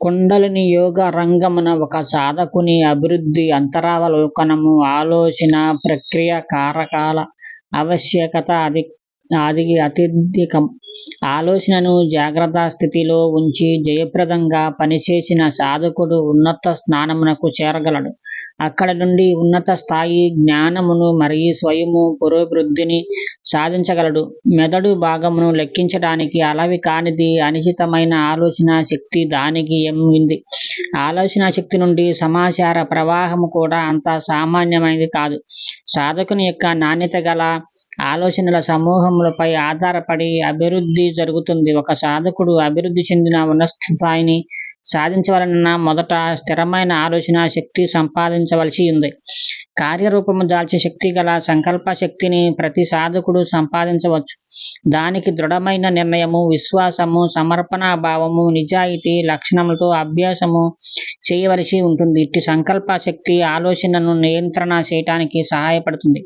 కుండలిని యోగ రంగమున ఒక సాధకుని అభివృద్ధి అంతరావలోకనము, ఆలోచన ప్రక్రియ, కారకాల ఆవశ్యకత అత్యధికం. ఆలోచనను జాగ్రత్త స్థితిలో ఉంచి జయప్రదంగా పనిచేసిన సాధకుడు ఉన్నత స్థానమునకు చేరగలడు. అక్కడి నుండి ఉన్నత స్థాయి జ్ఞానమును మరియు స్వయము పురోభివృద్ధిని సాధించగలడు. మెదడు భాగమును లెక్కించడానికి అలవి కానిది అనిశ్చితమైన ఆలోచన శక్తి దానికి ఉంది. ఆలోచన శక్తి నుండి సమాచార ప్రవాహము కూడా అంత సామాన్యమైనది కాదు. సాధకుని యొక్క నాణ్యత గల ఆలోచనల సమూహములపై ఆధారపడి అభివృద్ధి జరుగుతుంది. ఒక సాధకుడు అభివృద్ధి చెందిన ఉన్నత స్థాయిని సాధించవలన మొదట స్థిరమైన ఆలోచన శక్తి సంపాదించవలసి ఉంది. కార్యరూపము దాల్చే శక్తి గల సంకల్ప శక్తిని ప్రతి సాధకుడు సంపాదించవచ్చు. దానికి దృఢమైన నిర్ణయము, విశ్వాసము, సమర్పణా భావము, నిజాయితీ లక్షణములతో అభ్యాసము చేయవలసి ఉంటుంది. ఇట్టి సంకల్ప శక్తి ఆలోచనను నియంత్రణ చేయటానికి సహాయపడుతుంది.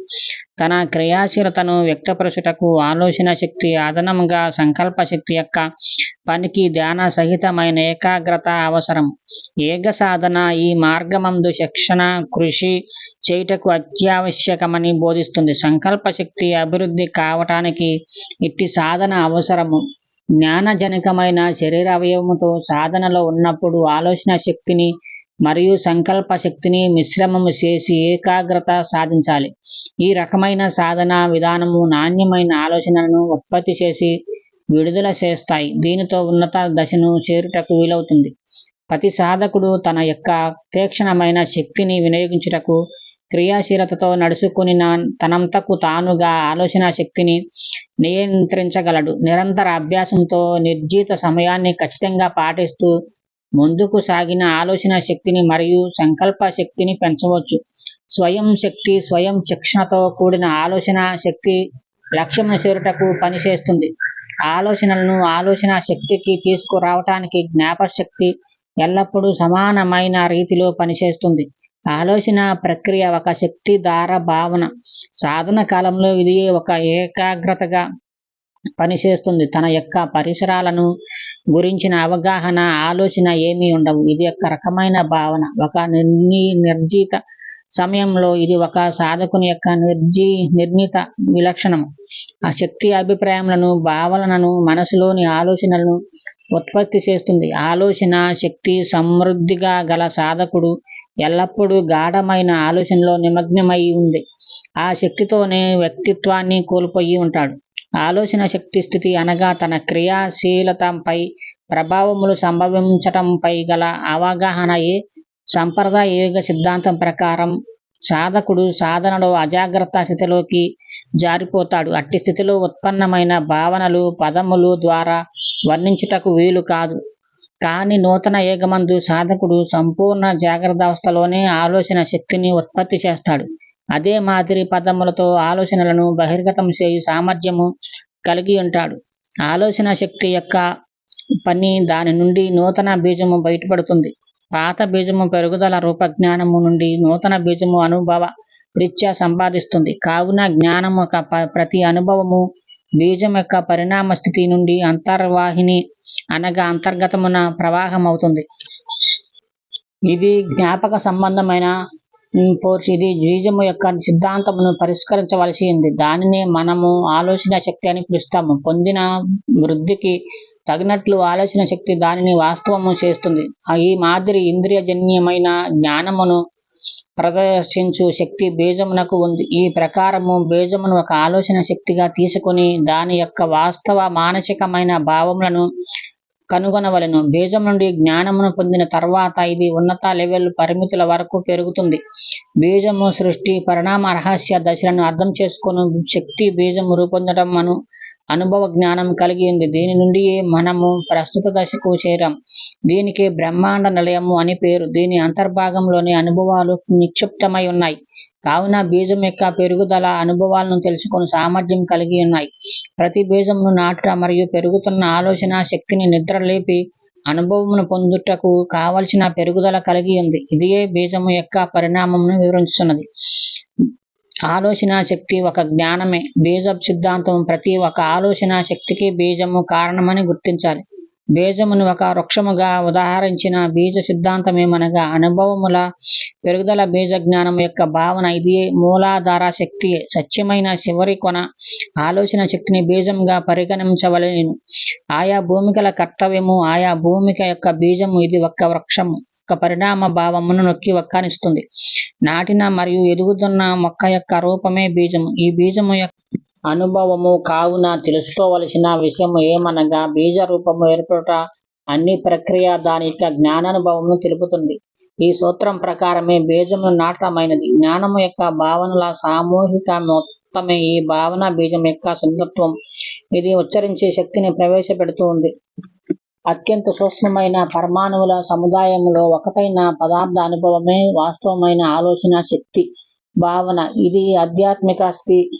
తన క్రియాశీలతను వ్యక్తపరచుటకు ఆలోచన శక్తి అదనముగా సంకల్ప శక్తి యొక్క పనికి ధ్యాన సహితమైన ఏకాగ్రత అవసరం. ఏక సాధన ఈ మార్గమందు శిక్షణ, కృషి చేయుటకు అత్యావశ్యకమని బోధిస్తుంది. సంకల్ప శక్తి అభివృద్ధి కావటానికి ఇట్టి సాధన అవసరము. జ్ఞానజనకమైన శరీర అవయవముతో సాధనలో ఉన్నప్పుడు ఆలోచన శక్తిని మరియు సంకల్ప శక్తిని మిశ్రమము చేసి ఏకాగ్రత సాధించాలి. ఈ రకమైన సాధన విధానము నాణ్యమైన ఆలోచనలను ఉత్పత్తి చేసి విడుదల చేస్తాయి. దీనితో ఉన్నత దశను చేరుటకు వీలవుతుంది. ప్రతి సాధకుడు తన యొక్క తీక్షణమైన శక్తిని వినియోగించుటకు క్రియాశీలతతో నడుచుకుని తనంతకు తానుగా ఆలోచన శక్తిని నియంత్రించగలడు. నిరంతర అభ్యాసంతో నిర్జీత సమయాన్ని ఖచ్చితంగా పాటిస్తూ ముందుకు సాగిన ఆలోచన శక్తిని మరియు సంకల్ప శక్తిని పెంచవచ్చు. స్వయం శక్తి, స్వయం శిక్షణతో కూడిన ఆలోచన శక్తి లక్ష్యమును చేరుటకు పనిచేస్తుంది. ఆలోచనలను ఆలోచన శక్తికి తీసుకురావటానికి జ్ఞాపకశక్తి ఎల్లప్పుడూ సమానమైన రీతిలో పనిచేస్తుంది. ఆలోచన ప్రక్రియ ఒక శక్తి ధార భావన. సాధన కాలంలో ఇది ఒక ఏకాగ్రతగా పనిచేస్తుంది. తన యొక్క పరిసరాలను గురించిన అవగాహన, ఆలోచన ఏమీ ఉండవు. ఇది ఒక రకమైన భావన. ఒక నిర్జీత సమయంలో ఇది ఒక సాధకుని యొక్క నిర్ణీత విలక్షణము. ఆ శక్తి అభిప్రాయములను, భావనలను, మనసులోని ఆలోచనలను ఉత్పత్తి చేస్తుంది. ఆలోచన శక్తి సమృద్ధిగా గల సాధకుడు ఎల్లప్పుడూ గాఢమైన ఆలోచనలో నిమగ్నమై ఉంది. ఆ శక్తితోనే వ్యక్తిత్వాన్ని కోల్పోయి ఉంటాడు. ఆలోచన శక్తి స్థితి అనగా తన క్రియాశీలతపై ప్రభావములు సంభవించటంపై గల అవగాహనయే. సంప్రదాయ యోగ సిద్ధాంతం ప్రకారం సాధకుడు సాధనలో అజాగ్రత్త స్థితిలోకి జారిపోతాడు. అట్టి స్థితిలో ఉత్పన్నమైన భావనలు పదములు ద్వారా వర్ణించుటకు వీలు కాదు. కానీ నూతన యోగమందు సాధకుడు సంపూర్ణ జాగ్రత్తావస్థలోనే ఆలోచన శక్తిని ఉత్పత్తి చేస్తాడు. అదే మాదిరి పదములతో ఆలోచనలను బహిర్గతం చేయు సామర్థ్యము కలిగి ఉంటాడు. ఆలోచన శక్తి యొక్క పని దాని నుండి నూతన బీజము బయటపడుతుంది. పాత బీజము పెరుగుదల రూపజ్ఞానము నుండి నూతన బీజము అనుభవ రీత్యా సంపాదిస్తుంది. కావున జ్ఞానము యొక్క ప్రతి అనుభవము బీజం యొక్క పరిణామ స్థితి నుండి అంతర్వాహిని అనగా అంతర్గతమున ప్రవాహం అవుతుంది. ఇది జ్ఞాపక సంబంధమైన ఫోర్స్. ఇది బీజము యొక్క సిద్ధాంతమును పరిష్కరించవలసి ఉంది. దానినే మనము ఆలోచన శక్తి అని పిలుస్తాము. పొందిన వృద్ధికి తగినట్లు ఆలోచన శక్తి దానిని వాస్తవము చేస్తుంది. ఈ మాదిరి ఇంద్రియజన్యమైన జ్ఞానమును ప్రదర్శించు శక్తి బీజమునకు ఉంది. ఈ ప్రకారము బీజమును ఒక ఆలోచన శక్తిగా తీసుకుని దాని యొక్క వాస్తవ మానసికమైన భావములను కనుగొనవలెను. బీజం నుండి జ్ఞానమును పొందిన తర్వాత ఇది ఉన్నత లెవెల్ పరిమితుల వరకు పెరుగుతుంది. బీజము సృష్టి పరిణామ రహస్య దశలను అర్థం చేసుకుని శక్తి బీజము రూపొందడం అనుభవ జ్ఞానం కలిగి ఉంది. దీని నుండి మనము ప్రస్తుత దశకు చేరాం. దీనికి బ్రహ్మాండ నిలయము అని పేరు. దీని అంతర్భాగంలోని అనుభవాలు నిక్షిప్తమై ఉన్నాయి. కావున బీజం యొక్క పెరుగుదల అనుభవాలను తెలుసుకుని సామర్థ్యం కలిగి ఉన్నాయి. ప్రతి బీజమును నాటుట మరియు పెరుగుతున్న ఆలోచన శక్తిని నిద్రలేపి అనుభవమును పొందుటకు కావలసిన పెరుగుదల కలిగి ఉంది. ఇదియే బీజము యొక్క పరిణామమును వివరించున్నది. ఆలోచన శక్తి ఒక జ్ఞానమే. బీజ సిద్ధాంతం ప్రతి ఒక్క ఆలోచన శక్తికి బీజము కారణమని గుర్తించాలి. బీజమును ఒక వృక్షముగా ఉదాహరించిన బీజ సిద్ధాంతమేమనగా అనుభవముల పెరుగుదల బీజ జ్ఞానం యొక్క భావన. ఇది మూలాధార శక్తి, సత్యమైన చివరి కొన ఆలోచన శక్తిని బీజంగా పరిగణించవలెను. ఆయా భూమికల కర్తవ్యము, ఆయా భూమిక యొక్క బీజము. ఇది ఒక్క వృక్షము యొక్క పరిణామ భావమును నొక్కి వక్కానిస్తుంది. నాటిన మరియు ఎదుగుతున్న మొక్క యొక్క రూపమే బీజము. ఈ బీజము యొక్క అనుభవము. కావున తెలుసుకోవలసిన విషయము ఏమనగా బీజ రూపము ఏర్పడుట అన్ని ప్రక్రియ దాని యొక్క జ్ఞానానుభవమును తెలుపుతుంది. ఈ సూత్రం ప్రకారమే బీజము నాటమైనది. జ్ఞానము యొక్క భావనల సామూహిక మొత్తమే ఈ భావన బీజం యొక్క సిద్ధత్వం. ఇది ఉచ్చరించే శక్తిని ప్రవేశపెడుతూ ఉంది. అత్యంత సూక్ష్మమైన పరమాణువుల సముదాయములో ఒకటైన పదార్థ అనుభవమే వాస్తవమైన ఆలోచన శక్తి భావన. ఇది ఆధ్యాత్మిక స్థితి